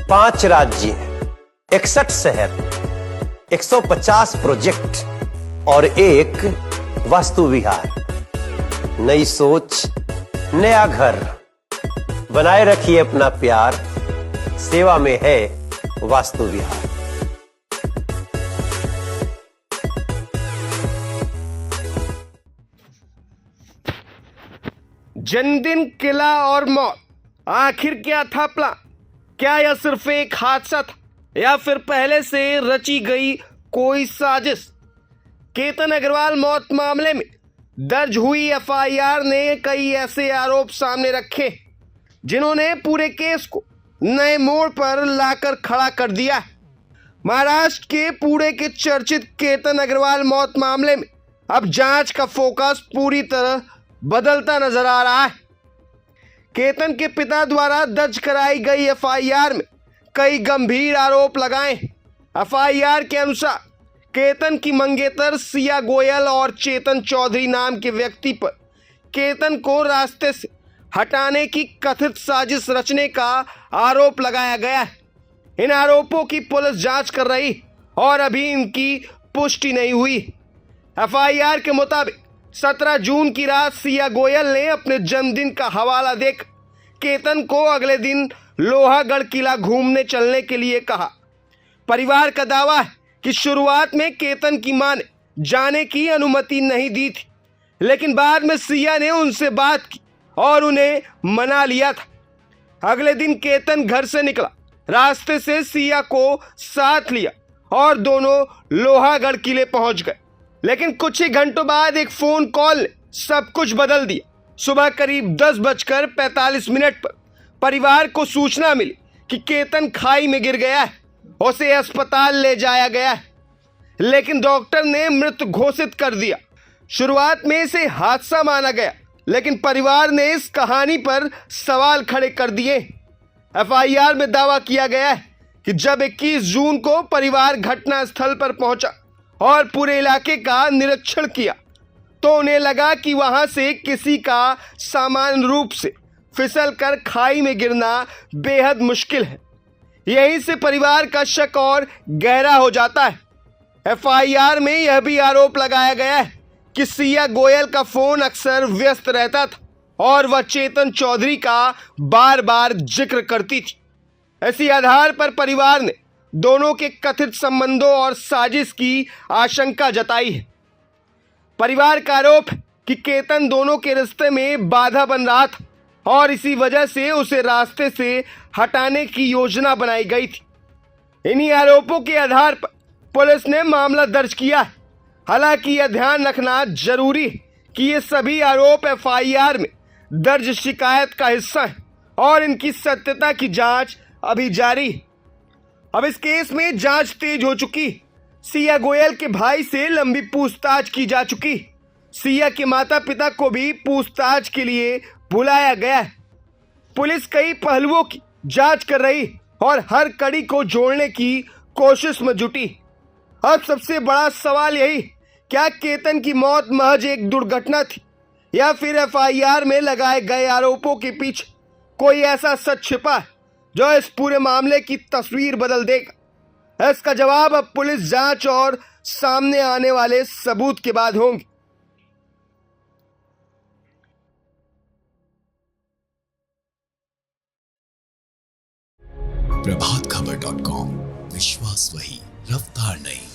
5 राज्य, 61 शहर, 150 प्रोजेक्ट और एक वास्तु विहार। नई सोच, नया घर। बनाए रखिए अपना प्यार, सेवा में है वास्तु विहार। जन्मदिन, किला और मौत, आखिर क्या था प्लान? क्या यह सिर्फ एक हादसा था या फिर पहले से रची गई कोई साजिश? केतन अग्रवाल मौत मामले में दर्ज हुई एफआईआर ने कई ऐसे आरोप सामने रखे जिन्होंने पूरे केस को नए मोड़ पर लाकर खड़ा कर दिया। महाराष्ट्र के पुणे के चर्चित केतन अग्रवाल मौत मामले में अब जांच का फोकस पूरी तरह बदलता नजर आ रहा है। केतन के पिता द्वारा दर्ज कराई गई एफआईआर में कई गंभीर आरोप लगाए। एफआईआर के अनुसार केतन की मंगेतर सिया गोयल और चेतन चौधरी नाम के व्यक्ति पर केतन को रास्ते से हटाने की कथित साजिश रचने का आरोप लगाया गया है। इन आरोपों की पुलिस जांच कर रही और अभी इनकी पुष्टि नहीं हुई। एफआईआर के मुताबिक 17 जून की रात सिया गोयल ने अपने जन्मदिन का हवाला देकर केतन को अगले दिन लोहागढ़ किला घूमने चलने के लिए कहा। परिवार का दावा है कि शुरुआत में केतन की मां ने जाने की अनुमति नहीं दी थी, लेकिन बाद में सिया ने उनसे बात की और उन्हें मना लिया था। अगले दिन केतन घर से निकला, रास्ते से सिया को साथ लिया और दोनों लोहागढ़ किले पहुंच गए। लेकिन कुछ ही घंटों बाद एक फोन कॉल ने सब कुछ बदल दिया। सुबह करीब 10:45 पर परिवार को सूचना मिली कि केतन खाई में गिर गया है। उसे अस्पताल ले जाया गया है, लेकिन डॉक्टर ने मृत घोषित कर दिया। शुरुआत में इसे हादसा माना गया, लेकिन परिवार ने इस कहानी पर सवाल खड़े कर दिए। एफआईआर में दावा किया गया है कि जब 21 जून को परिवार घटना स्थल पर पहुंचा और पूरे इलाके का निरीक्षण किया तो उन्हें लगा कि वहां से किसी का सामान्य रूप से फिसलकर खाई में गिरना बेहद मुश्किल है। यहीं से परिवार का शक और गहरा हो जाता है। एफआईआर में यह भी आरोप लगाया गया है कि सिया गोयल का फोन अक्सर व्यस्त रहता था और वह चेतन चौधरी का बार बार जिक्र करती थी। इसी आधार पर परिवार ने दोनों के कथित संबंधों और साजिश की आशंका जताई है। परिवार का आरोप है कि केतन दोनों के रिश्ते में बाधा बन रहा था और इसी वजह से उसे रास्ते से हटाने की योजना बनाई गई थी। इन्हीं आरोपों के आधार पर पुलिस ने मामला दर्ज किया है। हालांकि यह ध्यान रखना जरूरी है कि ये सभी आरोप एफआईआर में दर्ज शिकायत का हिस्सा हैं और इनकी सत्यता की जांच अभी जारी है। अब इस केस में जांच तेज हो चुकी। सिया गोयल के भाई से लंबी पूछताछ की जा चुकी। सिया के माता पिता को भी पूछताछ के लिए बुलाया गया है। पुलिस कई पहलुओं की जांच कर रही और हर कड़ी को जोड़ने की कोशिश में जुटी। अब सबसे बड़ा सवाल यही, क्या केतन की मौत महज एक दुर्घटना थी या फिर एफआईआर में लगाए गए आरोपों के पीछे कोई ऐसा सच छिपा है जो इस पूरे मामले की तस्वीर बदल देगा? इसका जवाब अब पुलिस जांच और सामने आने वाले सबूत के बाद होंगे। प्रभातखबर.com, विश्वास वही, रफ्तार नहीं।